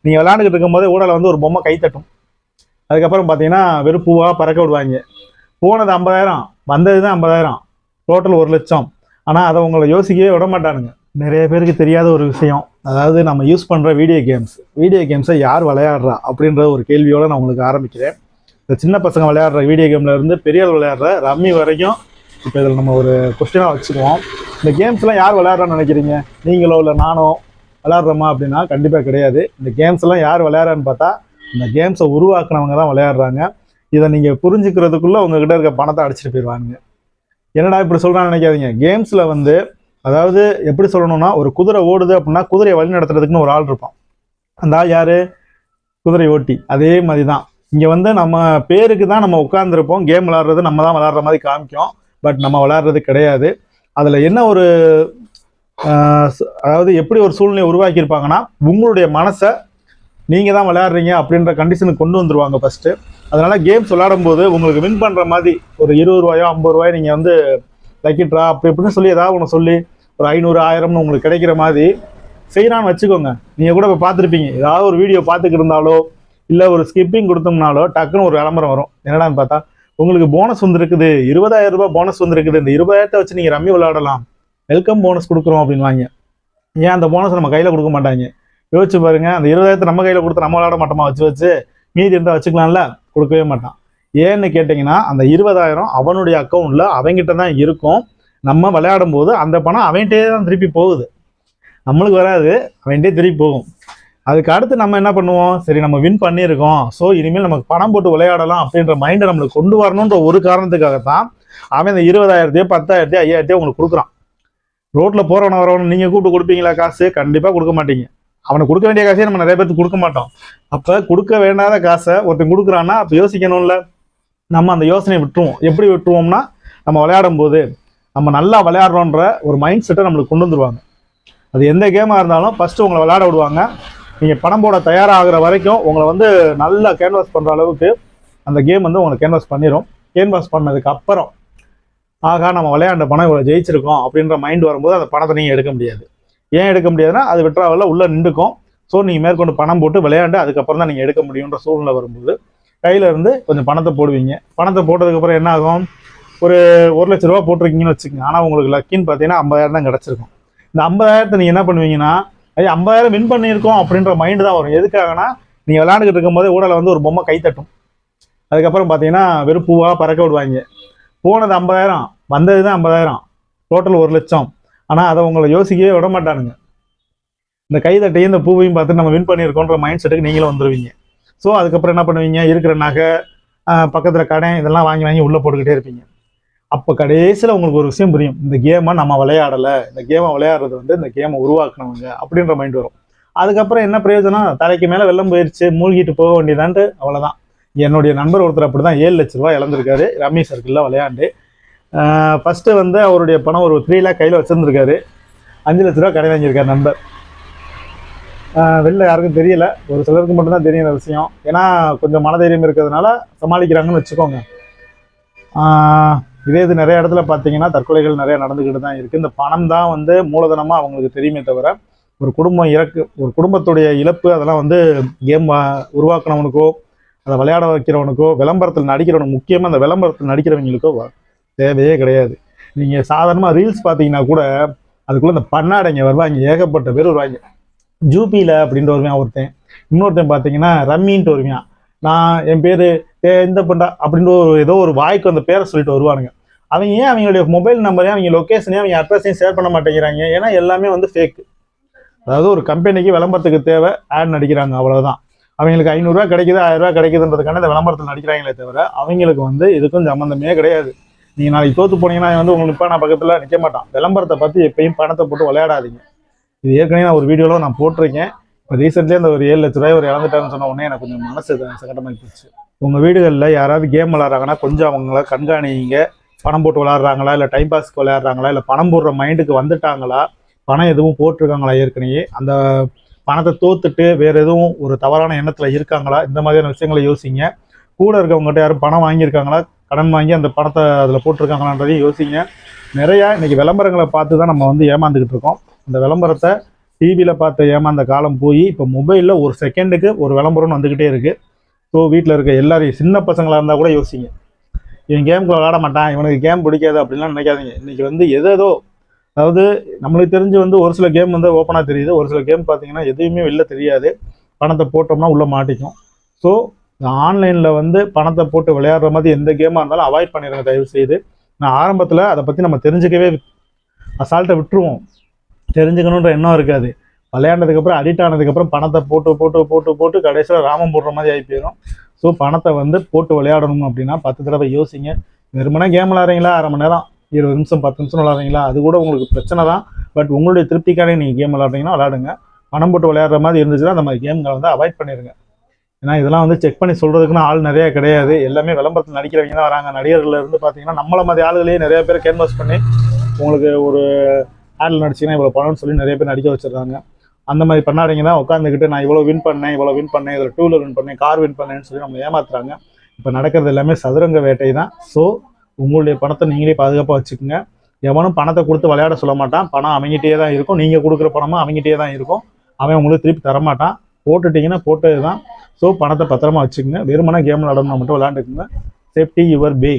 நீங்கள் விளையாண்டுக்கிட்டு இருக்கும்போது ஊடால வந்து ஒரு பொம்மை கை தட்டும். அதுக்கப்புறம் பார்த்தீங்கன்னா வெறும் பூவாக பறக்க விடுவாங்க. போனது 50,000, வந்தது தான் 50,000, டோட்டல் 1,00,000. ஆனால் அதை உங்களை யோசிக்கவே விட மாட்டானுங்க. நிறைய பேருக்கு தெரியாத ஒரு விஷயம், அதாவது நம்ம யூஸ் பண்ணுற வீடியோ கேம்ஸை யார் விளையாடுறா அப்படின்ற ஒரு கேள்வியோடு நான் உங்களுக்கு ஆரம்பிக்கிறேன். இந்த சின்ன பசங்க விளையாடுற வீடியோ கேமில் இருந்து பெரியவர்கள் விளையாடுற ரம்மி வரைக்கும் இப்போ இதில் நம்ம ஒரு கொஸ்டினாக வச்சுக்குவோம். இந்த கேம்ஸ்லாம் யார் விளையாடுறான்னு நினைக்கிறீங்க? நீங்களோ இல்லை நானோ விளையாடுறோமா அப்படின்னா கண்டிப்பாக கிடையாது. இந்த கேம்ஸ்லாம் யார் விளையாடுறான்னு பார்த்தா இந்த கேம்ஸை உருவாக்குனவங்க தான் விளையாடுறாங்க. இதை நீங்கள் புரிஞ்சுக்கிறதுக்குள்ளே உங்ககிட்ட இருக்க பணத்தை அடிச்சுட்டு போயிடுவாங்க. என்னடா இப்படி சொல்கிறான்னு நினைக்காதீங்க. கேம்ஸில் வந்து அதாவது எப்படி சொல்லணும்னா, ஒரு குதிரை ஓடுது அப்படின்னா குதிரையை வழி நடத்துறதுக்குன்னு ஒரு ஆள் இருப்பான். அந்த ஆள் யார்? குதிரை ஓட்டி. அதே மாதிரி தான் இங்கே வந்து நம்ம பேருக்கு தான் நம்ம உட்காந்துருப்போம். கேம் விளையாடுறது நம்ம தான் விளையாடுற மாதிரி காமிக்கும், பட் நம்ம விளையாடுறது கிடையாது. அதில் என்ன ஒரு அதாவது எப்படி ஒரு சூழ்நிலையை உருவாக்கியிருப்பாங்கன்னா, உங்களுடைய மனசை நீங்கள் தான் விளையாடுறீங்க அப்படின்ற கண்டிஷனுக்கு கொண்டு வந்துருவாங்க ஃபஸ்ட்டு. அதனால கேம்ஸ் விளையாடும் போது உங்களுக்கு வின் பண்ணுற மாதிரி ஒரு 20 ரூபாயோ 50 ரூபாயோ நீங்கள் வந்து லக்கிட்ரா அப்படி இப்படின்னு சொல்லி ஏதாவது ஒன்று சொல்லி ஒரு 500 1000 உங்களுக்கு கிடைக்கிற மாதிரி செய்யறான்னு வச்சுக்கோங்க. நீங்கள் கூட இப்போ பார்த்துருப்பீங்க, ஏதாவது ஒரு வீடியோ பார்த்துக்கிட்டு இருந்தாலோ இல்லை ஒரு ஸ்கிப்பிங் கொடுத்தோம்னாலோ டக்குன்னு ஒரு விளம்பரம் வரும். என்னடான்னு பார்த்தா உங்களுக்கு போனஸ் வந்துருக்குது, 20,000 ரூபாய் போனஸ் வந்துருக்குது, இந்த 20,000 வச்சு நீங்கள் ரம்மி விளையாடலாம், வெல்கம் போனஸ் கொடுக்குறோம் அப்படின்வாங்க. ஏன் அந்த போனஸ் நம்ம கையில் கொடுக்க மாட்டாங்க? யோசிச்சு பாருங்க. அந்த 20,000 நம்ம கையில் கொடுத்து நம்ம விளையாட மாட்டோமா? வச்சு மீதி இருந்தால் வச்சுக்கலாம்ல? கொடுக்கவே மாட்டான். ஏன்னு கேட்டிங்கன்னா அந்த 20,000 அவனுடைய அக்கௌண்ட்டில் அவங்ககிட்ட தான் இருக்கும். நம்ம விளையாடும் போது அந்த பணம் அவன்கிட்டே தான் திருப்பி போகுது, நம்மளுக்கு வராது, அவன்கிட்டே திருப்பி போகும். அதுக்கு அடுத்து நம்ம என்ன பண்ணுவோம்? சரி நம்ம வின் பண்ணியிருக்கோம், ஸோ இனிமேல் நமக்கு பணம் போட்டு விளையாடலாம் அப்படின்ற மைண்டை நம்மளுக்கு கொண்டு வரணுன்ற ஒரு காரணத்துக்காகத்தான் அவன் இந்த 20,000 10,000 5,000 உங்களுக்கு கொடுக்குறான். ரோட்டில் போகிறவன வரவன நீங்கள் கூப்பிட்டு கொடுப்பீங்களா காசு? கண்டிப்பாக கொடுக்க மாட்டீங்க. அவனுக்கு கொடுக்க வேண்டிய காசையே நம்ம நிறைய பேருக்கு கொடுக்க மாட்டோம். அப்போ கொடுக்க வேண்டாத காசை ஒருத்தன் கொடுக்குறான்னா அப்போ யோசிக்கணும்ல. நம்ம அந்த யோசனையை விட்டுருவோம். எப்படி விட்டுருவோம்னா, நம்ம விளையாடும் போது நம்ம நல்லா விளையாடுறோன்ற ஒரு மைண்ட் செட்டை நம்மளுக்கு கொண்டு வந்துருவாங்க. அது எந்த கேமாக இருந்தாலும் ஃபஸ்ட்டு உங்களை விளையாட விடுவாங்க. நீங்கள் பணம் போட தயாராகிற வரைக்கும் உங்களை வந்து நல்லா கேன்வாஸ் பண்ணுற அளவுக்கு அந்த கேம் வந்து உங்களை கேன்வாஸ் பண்ணிடும். கேன்வாஸ் பண்ணதுக்கு அப்புறம் ஆகா நம்ம விளையாண்ட பணம் இவ்வளோ ஜெயிச்சிருக்கோம் அப்படின்ற மைண்ட் வரும்போது அந்த பணத்தை நீங்கள் எடுக்க முடியாது. ஏன் எடுக்க முடியாதுன்னா அது விட்ராவலில் உள்ளே நின்றுக்கும். ஸோ நீங்கள் மேற்கொண்டு பணம் போட்டு விளையாண்டு அதுக்கப்புறம் தான் நீங்கள் எடுக்க முடியுன்ற சூழ்நிலை வரும்போது கையில் இருந்து கொஞ்சம் பணத்தை போடுவீங்க. பணத்தை போட்டதுக்கப்புறம் என்ன ஆகும்? ஒரு 1,00,000 ரூபா போட்டிருக்கீங்கன்னு வச்சுக்கோங்க. ஆனால் உங்களுக்கு லக்கின்னு பார்த்தீங்கன்னா 50,000 தான் கிடச்சிருக்கும். இந்த 50,000 நீங்கள் என்ன பண்ணுவீங்கன்னா, 50,000 வின் பண்ணியிருக்கோம் அப்படின்ற மைண்டு தான் வரும். எதுக்காகனா, நீங்கள் விளையாண்டுக்கிட்டு இருக்கும்போது ஊடால வந்து ஒரு பொம்மை கை தட்டும். அதுக்கப்புறம் பார்த்தீங்கன்னா வெறும் பூவாக பறக்க விடுவாங்க. போனது 50,000, வந்தது தான் 50,000, டோட்டல் 1,00,000. ஆனால் அதை உங்களை யோசிக்கவே விட மாட்டானுங்க. இந்த கைதட்டையும் இந்த பூவையும் பார்த்து நம்ம வின் பண்ணியிருக்கோன்ற மைண்ட் செட்டுக்கு நீங்களும் வந்துடுவீங்க. ஸோ அதுக்கப்புறம் என்ன பண்ணுவீங்க? இருக்கிற நகை, பக்கத்தில் கடை இதெல்லாம் வாங்கி வாங்கி உள்ளே போட்டுக்கிட்டே இருப்பீங்க. அப்போ கடைசியில் உங்களுக்கு ஒரு விஷயம் புரியும், இந்த கேமை நம்ம விளையாடலை, இந்த கேமை விளையாடுறது வந்து இந்த கேமை உருவாக்குனவங்க அப்படின்ற மைண்ட் வரும். அதுக்கப்புறம் என்ன பிரயோஜனம்? தலைக்கு மேலே வெள்ளம் போயிடுச்சு, மூழ்கிட்டு போக வேண்டியதான்ட்டு அவ்வளோதான். என்னுடைய நண்பர் ஒருத்தர் அப்படி தான் 7,00,000 ரூபா இழந்திருக்காரு ரம்மி சர்க்கிளில் விளையாண்டு. ஃபஸ்ட்டு வந்து அவருடைய பணம் ஒரு 3 lakh கையில் வச்சுருந்துருக்காரு. 5,00,000 ரூபா கடை வாங்கியிருக்காரு நண்பர். வெளில யாருக்கும் தெரியல, ஒரு சிலருக்கு மட்டும்தான் தெரியும் இந்த விஷயம். ஏன்னா கொஞ்சம் மனதைரியம் இருக்கிறதுனால சமாளிக்கிறாங்கன்னு வச்சுக்கோங்க. இதே இது நிறைய இடத்துல பார்த்தீங்கன்னா தற்கொலைகள் நிறைய நடந்துக்கிட்டு தான் இருக்குது. இந்த பணம் தான் வந்து மூலதனமாக அவங்களுக்கு தெரியுமே தவிர, ஒரு குடும்பம் ஒரு குடும்பத்துடைய இழப்பு அதெல்லாம் வந்து கேம் உருவாக்குனவனுக்கோ அதை விளையாட வைக்கிறவனுக்கோ விளம்பரத்தில் நடிக்கிறவனுக்கு, முக்கியமாக அந்த விளம்பரத்தில் நடிக்கிறவங்களுக்கோ தேவையே கிடையாது. நீங்கள் சாதாரணமாக ரீல்ஸ் பார்த்தீங்கன்னா கூட அதுக்குள்ளே இந்த பண்ணாடைங்க வருவாங்க, ஏகப்பட்ட பேர் வருவாங்க. ஜூபியில் அப்படின்ட்டு வருவேன் ஒருத்தன், இன்னொருத்தன் பார்த்தீங்கன்னா ரம்மின்ட்டு வருவேன். நான் என் பேர் இந்த பண்டா அப்படின்ற ஏதோ ஒரு வாய்க்கு அந்த பேரை சொல்லிட்டு வருவானுங்க. அவங்க ஏன் அவங்களுடைய மொபைல் நம்பரையும் அவங்க லொக்கேஷனையும் அவங்க அட்ரஸையும் ஷேர் பண்ண மாட்டேங்கிறாங்க? ஏன்னா எல்லாமே வந்து ஃபேக்கு. அதாவது ஒரு கம்பெனிக்கு விளம்பரத்துக்கு தேவை ஆட் நடிக்கிறாங்க, அவ்வளோதான். அவங்களுக்கு 500 ரூபா கிடைக்குது, 1000 ரூபா கிடைக்குதுன்றதுக்கான இந்த விளம்பரத்தில் நடிக்கிறாங்களே தவிர அவங்களுக்கு வந்து இதுக்கும் சம்மந்தமே கிடையாது. நீங்கள் நாளைக்கு தோற்று போனீங்கன்னா வந்து உங்களுக்கு இப்போ நான் பக்கத்தில் நிற்க மாட்டான். விளம்பரத்தை பற்றி எப்பயும் பணத்தை போட்டு விளையாடாதீங்க. இது ஏற்கனவே நான் ஒரு வீடியோவில் நான் போட்டிருக்கேன். இப்போ ரீசெண்ட்லேயே அந்த ஒரு 7,00,000 ரூபாய் ஒரு இழந்துட்டான்னு சொன்ன உடனே எனக்கு கொஞ்சம் மனசு சங்கடமாகி போச்சு. உங்கள் வீடுகளில் யாராவது கேம் விளாட்றாங்கன்னா கொஞ்சம் அவங்கள கண்காணிங்க. பணம் போட்டு விளாட்றாங்களா, இல்லை டைம் பாஸ்க்கு விளையாடுறாங்களா, இல்லை பணம் போடுற மைண்டுக்கு வந்துட்டாங்களா, பணம் எதுவும் போட்டிருக்காங்களா ஏற்கனவே, அந்த பணத்தை தோத்துட்டு வேறு எதுவும் ஒரு தவறான எண்ணத்தில் இருக்காங்களா, இந்த மாதிரியான விஷயங்களை யோசிங்க. கூட இருக்கவங்ககிட்ட யாரும் பணம் வாங்கியிருக்காங்களா, கடன் வாங்கி அந்த பணத்தை அதில் போட்டிருக்காங்களான்றதையும் யோசிங்க. நிறையா இன்றைக்கி விளம்பரங்களை பார்த்து தான் நம்ம வந்து ஏமாந்துக்கிட்டு இருக்கோம். அந்த விளம்பரத்தை டிவியில் பார்த்த ஏமாந்த காலம் போய் இப்போ மொபைலில் ஒரு செகண்டுக்கு ஒரு விளம்பரம்னு வந்துக்கிட்டே இருக்குது. ஸோ வீட்டில் இருக்க எல்லாரையும் சின்ன பசங்களாக இருந்தால் கூட யோசிங்க, இவன் கேமுக்கு விளாட மாட்டான், இவனுக்கு கேம் பிடிக்காது அப்படின்லாம் நினைக்காதீங்க. இன்றைக்கி வந்து ஏதோ அதாவது நம்மளுக்கு தெரிஞ்சு வந்து ஒரு சில கேம் வந்து ஓப்பனாக தெரியுது, ஒரு சில கேம் பார்த்தீங்கன்னா எதுவுமே வெளில தெரியாது, பணத்தை போட்டோம்னா உள்ளே மாட்டிக்கும். ஸோ ஆன்லைனில் வந்து பணத்தை போட்டு விளையாடுற மாதிரி எந்த கேமாக இருந்தாலும் அவாய்ட் பண்ணிடுங்க தயவு செய்து. நான் ஆரம்பத்தில் அதை பற்றி நம்ம தெரிஞ்சுக்கவே அசால்ட்டை விட்டுருவோம், தெரிஞ்சுக்கணுன்ற எண்ணம் இருக்காது. விளையாண்டதுக்கப்புறம் அடிக்ட் ஆனதுக்கப்புறம் பணத்தை போட்டு போட்டு போட்டு போட்டு கடைசியில் ராமம் போடுற மாதிரி ஆகி போயிடும். ஸோ பணத்தை வந்து போட்டு விளையாடணும் அப்படின்னா 10 தடவை யோசிங்க. வெறுமனே கேம் விளாட்றீங்களா, அரை மணி நேரம் 20 நிமிஷம் 10 நிமிஷம் விளாட்றீங்களா, அது கூட உங்களுக்கு பிரச்சனை தான். பட் உங்களுடைய திருப்திக்காக நீங்கள் கேம் விளாட்றீங்கன்னா விளாடுங்க. பணம் போட்டு விளையாடுற மாதிரி இருந்துச்சுன்னா அந்த மாதிரி கேம்களை வந்து அவாய்ட் பண்ணிடுங்க. ஏன்னா இதெல்லாம் வந்து செக் பண்ணி சொல்கிறதுக்குன்னு ஆள் நிறையா கிடையாது, எல்லாமே விளம்பரத்தில் நடிக்கிறவங்க தான் வராங்க. நடிகர்கள் இருந்து பார்த்தீங்கன்னா நம்மள மாதிரி ஆளுகளே நிறைய பேர் கேன்வாஸ் பண்ணி உங்களுக்கு ஒரு ஆடில் நடிச்சிங்கன்னா இவ்வளோ பணம்னு சொல்லி நிறைய பேர் நடிக்க வச்சுருக்காங்க. அந்த மாதிரி பண்ணாதீங்க தான் உட்காந்துக்கிட்டு நான் இவ்வளோ வின் பண்ணேன், இதில் 2 வீலர் வின் பண்ணேன், கார் வின் பண்ணேன்னு சொல்லி நம்ம ஏமாத்துறாங்க. இப்போ நடக்கிறது எல்லாமே சதுரங்க வேட்டை தான். ஸோ உங்களுடைய பணத்தை நீங்களே பாதுகாப்பாக வச்சுக்கோங்க. எவனும் பணத்தை கொடுத்து விளையாட சொல்ல மாட்டான், பணம் அவங்ககிட்டே தான் இருக்கும். நீங்கள் கொடுக்குற பணமும் அவங்ககிட்டே தான் இருக்கும், அவன் உங்களுக்கு திருப்பி தரமாட்டான். போட்டுட்டிங்கன்னா போட்டது தான். ஸோ பணத்தை பத்திரமா வச்சுக்கோங்க. வெறுமனா கேம் விளாடணும்னா மட்டும் விளையாண்டுக்குங்க. Safety your pay.